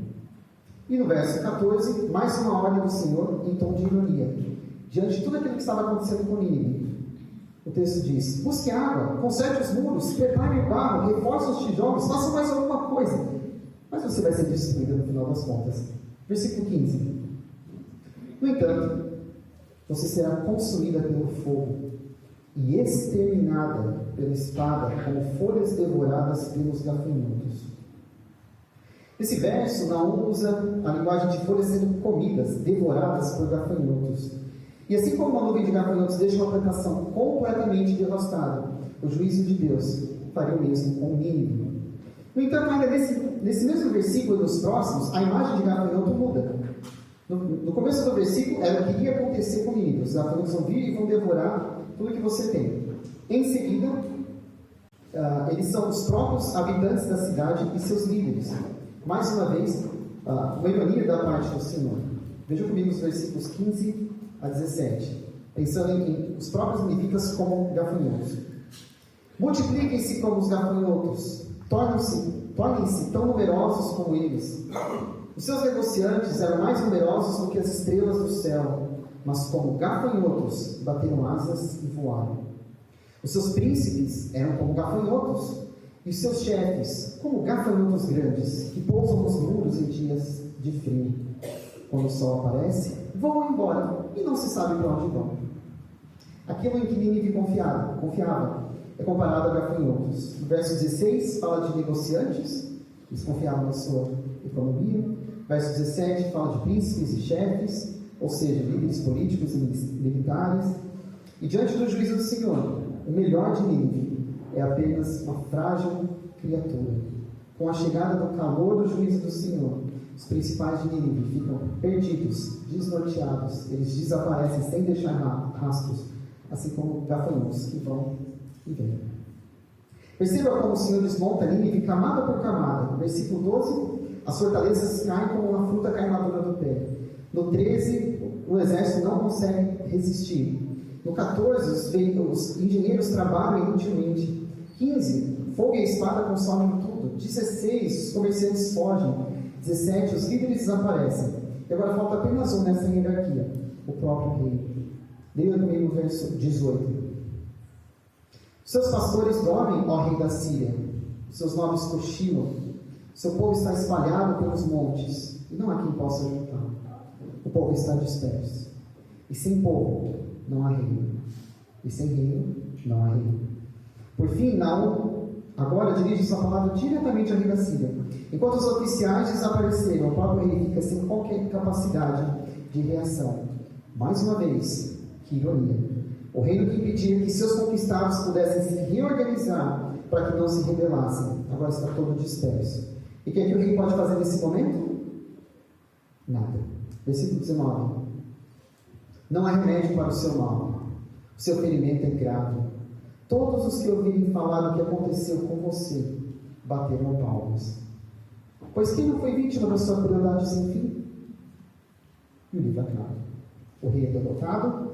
E no verso 14, mais uma ordem do Senhor em tom de ironia. Diante de tudo aquilo que estava acontecendo com Nínive, o texto diz: busque água, conserte os muros, prepare o barro, reforce os tijolos, faça mais alguma coisa, mas você vai ser destruído no final das contas. Versículo 15. No entanto, você será consumida pelo fogo e exterminada pela espada, como folhas devoradas pelos gafanhotos. Nesse verso, Naum usa a linguagem de folhas sendo comidas, devoradas por gafanhotos. E assim como uma nuvem de gafanhotos deixa uma plantação completamente devastada, o juízo de Deus faria o mesmo com Nínive. No entanto, ainda nesse mesmo versículo e nos próximos, a imagem de gafanhoto muda. No começo do versículo era o que iria acontecer com Nínive. Os gafanhotos vão vir e vão devorar tudo que você tem. Em seguida, eles são os próprios habitantes da cidade e seus líderes. Mais uma vez, uma ironia da parte do Senhor. Veja comigo os versículos 15 a 17. Pensando em os próprios ninivitas como gafanhotos. Multipliquem-se como os gafanhotos, tornem-se tão numerosos como eles. Os seus negociantes eram mais numerosos do que as estrelas do céu, mas como gafanhotos bateram asas e voaram. Os seus príncipes eram como gafanhotos, e os seus chefes como gafanhotos grandes, que pousam nos muros em dias de frio. Quando o sol aparece, voam embora, e não se sabe para onde vão. Aquilo em que Nínive confiava é comparado a gafanhotos. No verso 16 fala de negociantes, eles confiavam na sua economia. Verso 17 fala de príncipes e chefes, ou seja, líderes políticos e militares. E diante do juízo do Senhor, o melhor de Nínive é apenas uma frágil criatura. Com a chegada do calor do juízo do Senhor, os principais de Nínive ficam perdidos, desnorteados, eles desaparecem sem deixar rastros, assim como gafanhotos que vão e vêm. Perceba como o Senhor desmonta Nínive camada por camada. No versículo 12, as fortalezas caem como uma fruta cai madura do pé. No 13, o exército não consegue resistir. No 14, os engenheiros trabalham inutilmente. 15, fogo e espada consomem tudo. 16, os comerciantes fogem. 17, os líderes desaparecem. E agora falta apenas um nessa hierarquia: o próprio rei. Leia comigo o verso 18. Seus pastores dormem, ó rei da Síria. Seus nobres cochilam. Seu povo está espalhado pelos montes, e não há quem possa juntar. O povo está disperso. E sem povo, não há reino. E sem reino, não há reino. Por fim, Naum agora dirige sua palavra diretamente ao rei da Síria. Enquanto os oficiais desapareceram, o próprio rei fica sem qualquer capacidade de reação. Mais uma vez, que ironia. O reino que impedia que seus conquistados pudessem se reorganizar para que não se rebelassem, agora está todo disperso. E o que é que o rei pode fazer nesse momento? Nada. Versículo 19. Não há remédio para o seu mal. O seu ferimento é grave. Todos os que ouvirem falar do que aconteceu com você bateram palmas. Pois quem não foi vítima da sua crueldade sem fim? E o livro acaba. O rei é derrotado.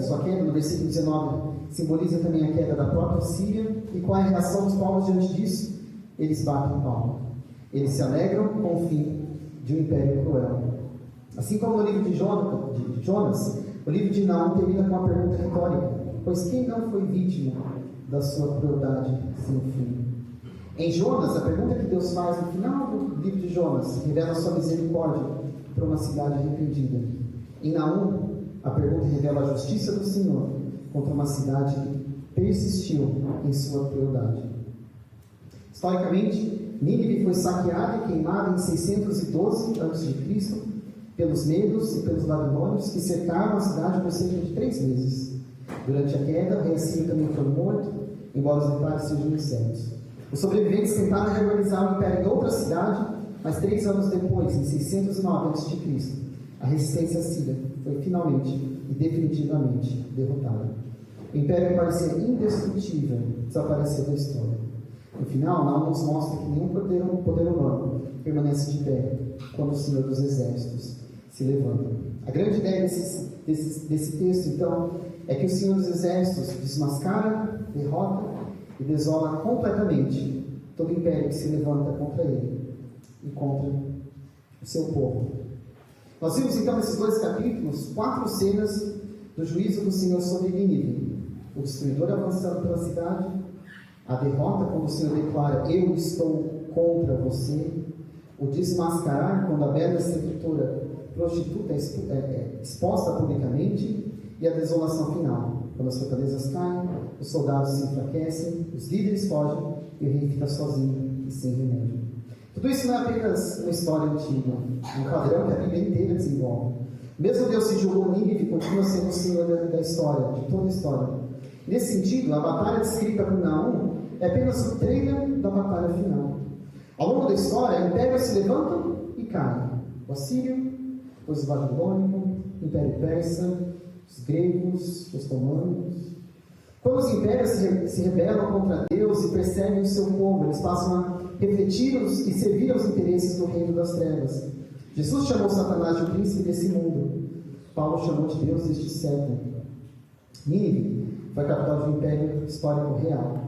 Sua queda, no versículo 19, simboliza também a queda da própria Síria. E qual é a reação dos povos diante disso? Eles batem palma. Eles se alegram com o fim de um império cruel. Assim como no livro de Jonas, o livro de Naum termina com uma pergunta retórica: pois quem não foi vítima da sua crueldade sem fim? Em Jonas, a pergunta que Deus faz no final do livro de Jonas revela a sua misericórdia para uma cidade arrependida. Em Naum, a pergunta revela a justiça do Senhor contra uma cidade que persistiu em sua crueldade. Historicamente, Nínive foi saqueada e queimada em 612 a.C. pelos medos e pelos babilônios, que cercaram a cidade por cerca de 3 meses. Durante a queda, o rei assírio também foi morto, embora os detalhes sejam incertos. Os sobreviventes tentaram reorganizar o império em outra cidade, mas 3 anos depois, em 609 a.C., a resistência síria foi finalmente e definitivamente derrotada. O império que parecia indestrutível desapareceu da história. No final, Naum nos mostra que nenhum poder humano permanece de pé quando o Senhor dos Exércitos se levanta. A grande ideia desse texto, então, é que o Senhor dos Exércitos desmascara, derrota e desola completamente todo império que se levanta contra ele e contra o seu povo. Nós vimos então nesses 2 capítulos 4 cenas do juízo do Senhor sobre Nínive: o destruidor avançando pela cidade, a derrota quando o Senhor declara: eu estou contra você, o desmascarar quando a bela sedutora prostituta é exposta publicamente, e a desolação final, quando as fortalezas caem, os soldados se enfraquecem, os líderes fogem e o rei fica sozinho e sem remédio. Tudo isso não é apenas uma história antiga, é um padrão que a Bíblia inteira desenvolve. Mesmo Deus se julgou Nínive, continua sendo o Senhor da história, de toda a história. Nesse sentido, a batalha descrita por Naum é apenas o trailer da batalha final. Ao longo da história, impérios se levantam e caem. O assírio, depois o babilônico, o império persa, os gregos, os romanos. Quando os impérios se rebelam contra Deus e perseguem o seu povo, eles passam a refletir e servir aos interesses do reino das trevas. Jesus chamou Satanás de o príncipe desse mundo. Paulo chamou de Deus deste século. Nínive foi a capital de um império histórico real.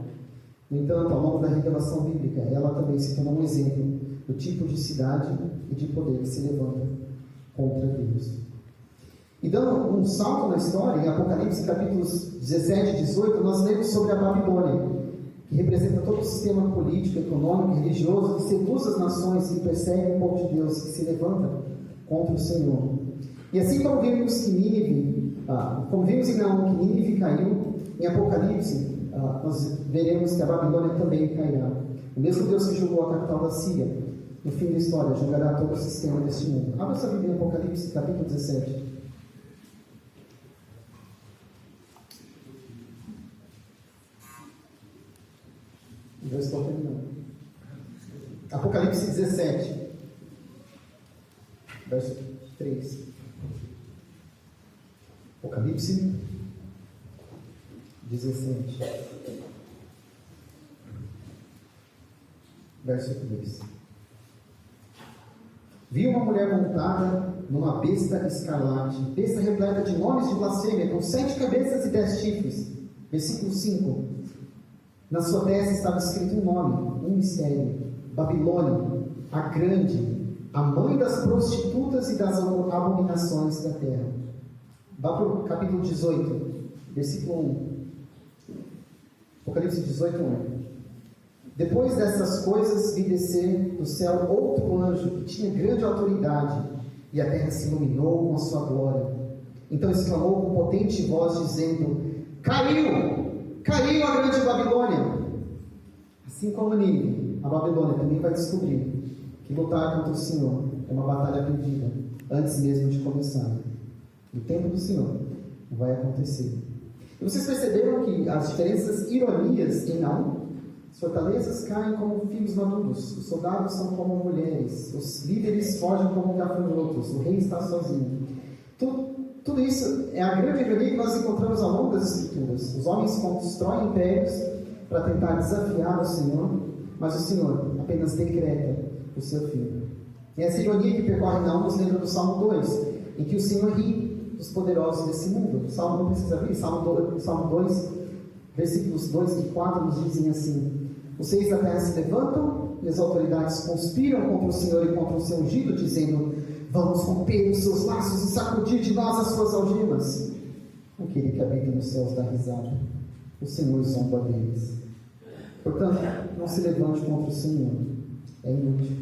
No entanto, ao longo da revelação bíblica, ela também se tornou um exemplo do tipo de cidade e de poder que se levanta contra Deus. E dando um salto na história, em Apocalipse capítulos 17 e 18, nós lemos sobre a Babilônia, que representa todo o sistema político, econômico e religioso que seduz as nações, que perseguem o povo de Deus, que se levanta contra o Senhor. E assim como vimos que Nínive, que Nínive caiu, em Apocalipse, nós veremos que a Babilônia também cairá. O mesmo Deus que julgou a capital da Síria, no fim da história, julgará todo o sistema deste mundo. Abra sua Bíblia em Apocalipse, capítulo 17. Já estou terminando. Apocalipse 17, verso 3. Apocalipse 17, verso 3. Vi uma mulher montada numa besta escarlate, besta repleta de nomes de blasfêmia, com 7 cabeças e 10 chifres. Versículo 5. Na sua testa estava escrito um nome, um mistério: Babilônia, a grande, a mãe das prostitutas e das abominações da terra. Vá para o capítulo 18, versículo 1. Apocalipse 18, 1. Depois dessas coisas vi descer do céu outro anjo que tinha grande autoridade, e a terra se iluminou com a sua glória. Então exclamou com potente voz, dizendo: Caiu a grande Babilônia! Assim como Nínive, a Babilônia também vai descobrir que lutar contra o Senhor é uma batalha perdida, antes mesmo de começar. No tempo do Senhor vai acontecer. E vocês perceberam que as diferenças ironias em Naum? As fortalezas caem como filhos maduros, os soldados são como mulheres, os líderes fogem como gafanhotos, o rei está sozinho. Tudo isso é a grande ironia que nós encontramos ao longo das Escrituras. Os homens constroem impérios para tentar desafiar o Senhor, mas o Senhor apenas decreta o seu fim. E essa ironia que percorre Naum nos lembra do Salmo 2, em que o Senhor ri dos poderosos desse mundo. O Salmo não precisa abrir, Salmo 2, versículos 2 e 4 nos dizem assim: os reis da terra se levantam e as autoridades conspiram contra o Senhor e contra o seu ungido, dizendo: vamos romper os seus laços e sacudir de nós as suas algemas. Aquele que habita nos céus dá risada, o Senhor zomba deles. Portanto, não se levante contra o Senhor, é inútil.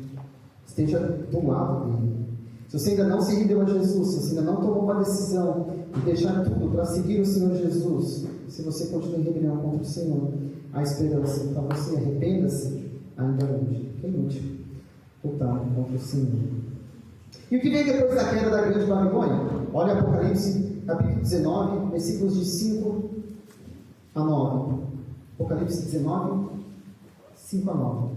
Esteja do lado dele. Se você ainda não se rendeu a Jesus, se você ainda não tomou uma decisão de deixar tudo para seguir o Senhor Jesus, se você continua em rebelião contra o Senhor, há esperança para você. Arrependa-se ainda hoje. É inútil lutar contra o Senhor. E o que vem depois da queda da grande Babilônia? Olha Apocalipse capítulo 19, versículos de 5 a 9. Apocalipse 19, 5 a 9.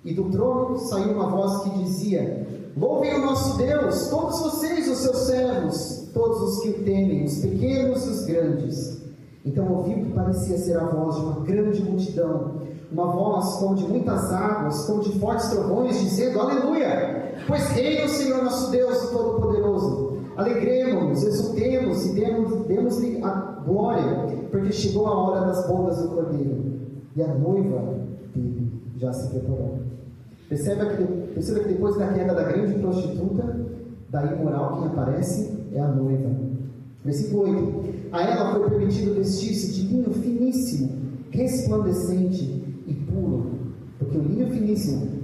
E do trono saiu uma voz que dizia: louvem o nosso Deus, todos vocês, os seus servos, todos os que o temem, os pequenos e os grandes. Então ouvi o que parecia ser a voz de uma grande multidão, uma voz como de muitas águas, como de fortes trovões, dizendo: aleluia! Pois reina o Senhor nosso Deus, o Todo-Poderoso. Alegremos-nos, exultemos e demos-lhe a glória, porque chegou a hora das bodas do Cordeiro, e a noiva dele já se preparou. Perceba que depois da queda da grande prostituta, da imoral, quem aparece é a noiva. Versículo 8. A ela foi permitido vestir-se de linho finíssimo, resplandecente e puro, porque o linho finíssimo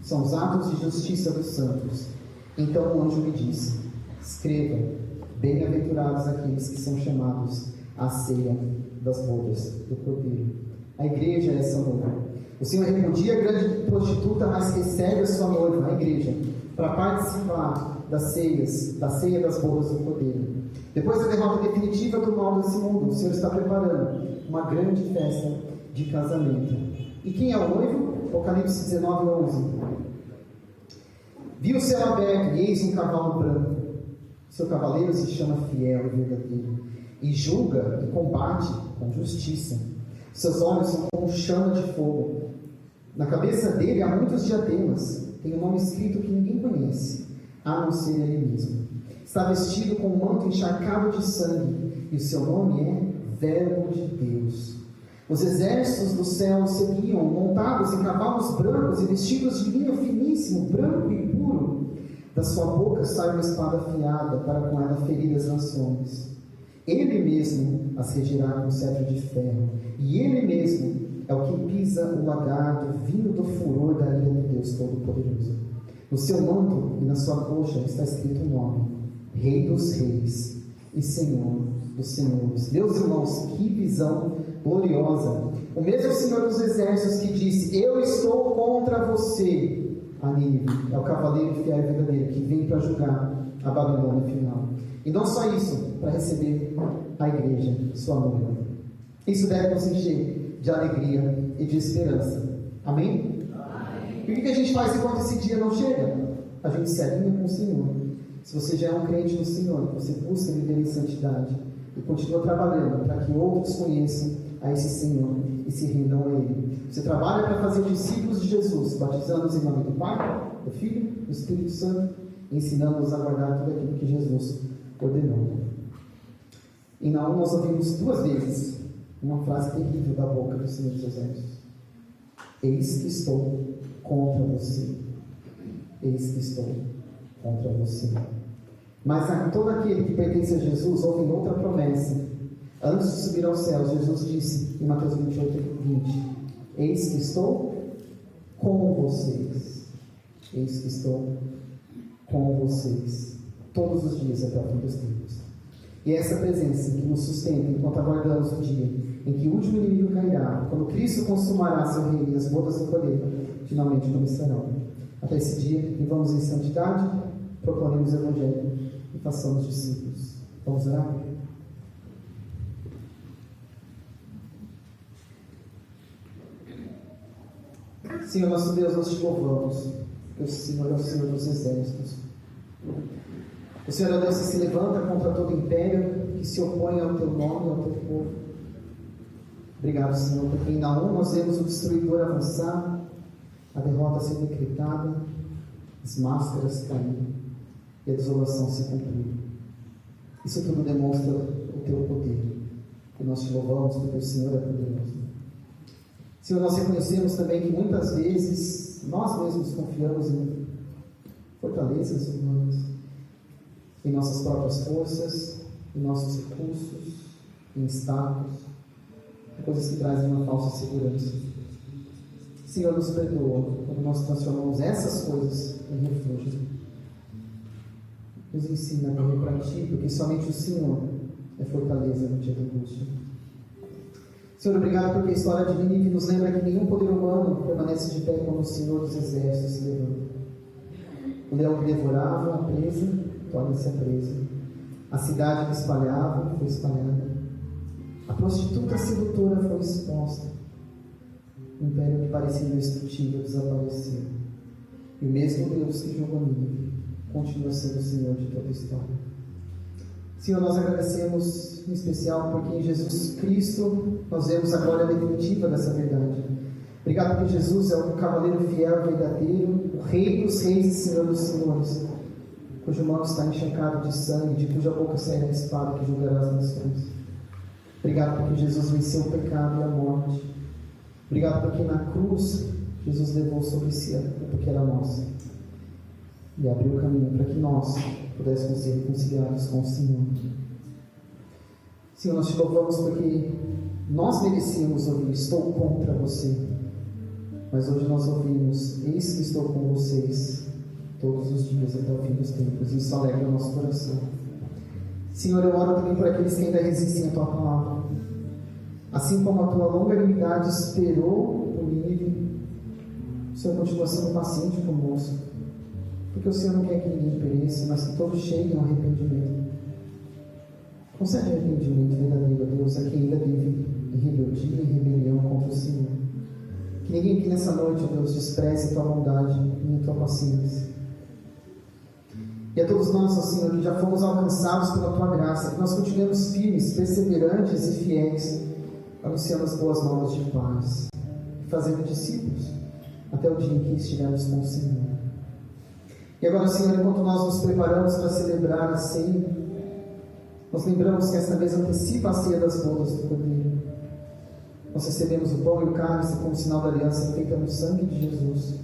são os atos de justiça dos santos. Então o anjo me disse: escreva, bem-aventurados aqueles que são chamados à ceia das bodas do Cordeiro. A igreja é essa noiva. O Senhor repudia a grande prostituta, mas recebe a sua noiva, a igreja, para participar da ceia das bodas do Cordeiro. Depois da derrota definitiva do mal desse mundo, o Senhor está preparando uma grande festa de casamento. E quem é o noivo? Apocalipse 19, 11. Vi o céu aberto e eis um cavalo branco. Seu cavaleiro se chama Fiel e Verdadeiro, e julga e combate com justiça. Seus olhos são como chama de fogo. Na cabeça dele há muitos diademas. Tem um nome escrito que ninguém conhece, a não ser ele mesmo. Está vestido com um manto encharcado de sangue, e o seu nome é Verbo de Deus. Os exércitos do céu seguiam, montados em cavalos brancos e vestidos de linho finíssimo, branco e puro. Da sua boca sai uma espada afiada, para com ela ferir as nações. Ele mesmo as regirá com cetro de ferro, e ele mesmo é o que pisa o lagarto, vindo do furor da ira de Deus Todo-Poderoso. No seu manto e na sua coxa está escrito um nome: Rei dos Reis e Senhor dos Senhores. Meus irmãos, que visão gloriosa! O mesmo Senhor dos Exércitos que disse: eu estou contra você, a Nínive, é o cavaleiro fiel e verdadeiro que vem para julgar a Babilônia final. E não só isso, para receber a igreja, sua noiva. Isso deve nos encher de alegria e de esperança. Amém? Amém. E o que a gente faz enquanto esse dia não chega? A gente se alinha com o Senhor. Se você já é um crente no Senhor, você busca viver em santidade e continua trabalhando para que outros conheçam a esse Senhor e se rendam a Ele. Você trabalha para fazer discípulos de Jesus, batizando-os em nome do Pai, do Filho, do Espírito Santo, e ensinando-os a guardar tudo aquilo que Jesus ordenou. Em Naum nós ouvimos 2 vezes uma frase terrível da boca do Senhor dos Exércitos: eis que estou contra você. Eis que estou contra você. Mas a todo aquele que pertence a Jesus ouve outra promessa. Antes de subir aos céus, Jesus disse em Mateus 28, 20: eis que estou com vocês. Eis que estou com vocês todos os dias até o fim dos tempos. E é essa presença que nos sustenta enquanto aguardamos o dia em que o último inimigo cairá, quando Cristo consumará seu reino e as bodas do Cordeiro finalmente começarão. Até esse dia, vivamos em santidade, proclamemos o Evangelho e façamos discípulos. Vamos orar? Senhor nosso Deus, nós te louvamos, porque o Senhor é o Senhor dos Exércitos. O Senhor é o Deus que se levanta contra todo império que se opõe ao teu nome e ao teu povo. Obrigado, Senhor, porque em Naum nós vemos o destruidor avançar, a derrota ser decretada, as máscaras caírem e a desolação se cumprir. Isso tudo demonstra o teu poder, e nós te louvamos porque o Senhor é poderoso. Senhor, nós reconhecemos também que muitas vezes nós mesmos confiamos em fortalezas humanas, em nossas próprias forças, em nossos recursos, em status, coisas que trazem uma falsa segurança. Senhor, nos perdoa quando nós transformamos essas coisas em refúgio. Nos ensina a correr para Ti, porque somente o Senhor é fortaleza no dia da angústia. Senhor, obrigado porque a história de Nínive nos lembra que nenhum poder humano permanece de pé quando o Senhor dos Exércitos se levanta. O leão que devorava a presa torna-se a presa. A cidade que espalhava foi espalhada. A prostituta sedutora foi exposta. O império que parecia indestrutível desapareceu. E o mesmo Deus que jogou Nínive continua sendo o Senhor de toda a história. Senhor, nós agradecemos em especial porque em Jesus Cristo nós vemos a glória definitiva dessa verdade. Obrigado porque Jesus é o cavaleiro fiel e verdadeiro, o Rei dos Reis e Senhor dos Senhores, cujo mão está encharcado de sangue, de cuja boca sairá a espada que julgará as nações. Obrigado porque Jesus venceu o pecado e a morte. Obrigado porque na cruz Jesus levou sobre si a culpa que era nossa e abriu o caminho para que nós pudéssemos ser reconciliados com o Senhor. Senhor, nós te louvamos porque nós merecíamos ouvir: estou contra você. Mas hoje nós ouvimos: eis que estou com vocês todos os dias até o fim dos tempos. E isso alegra o nosso coração. Senhor, eu oro também por aqueles que ainda resistem à tua palavra. Assim como a tua longanimidade esperou por Nínive, o Senhor continua sendo paciente conosco, porque o Senhor não quer que ninguém pereça, mas que todos cheguem ao arrependimento. Concede arrependimento verdadeiro a Deus a quem ainda vive em rebeldia e rebelião contra o Senhor. ninguém aqui nessa noite, ó Deus, despreze a tua bondade e a tua paciência. E a todos nós, ó Senhor, que já fomos alcançados pela tua graça, que nós continuemos firmes, perseverantes e fiéis, anunciando as boas novas de paz, fazendo discípulos, até o dia em que estivermos com o Senhor. E agora, Senhor, enquanto nós nos preparamos para celebrar a ceia, nós lembramos que esta mesa antecipa a ceia das bodas do Cordeiro. Nós recebemos o pão e o cálice como sinal da aliança feita no sangue de Jesus,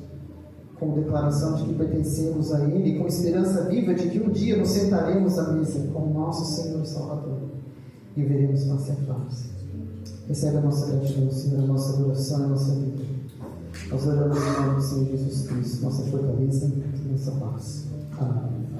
como declaração de que pertencemos a Ele, e com esperança viva de que um dia nos sentaremos à mesa com o nosso Senhor e Salvador e o veremos face a face. Recebe a nossa gratidão, Senhor, a nossa adoração e a nossa vida. Nós oramos em nome do Senhor Jesus Cristo, nossa fortaleza e nossa paz. Amém.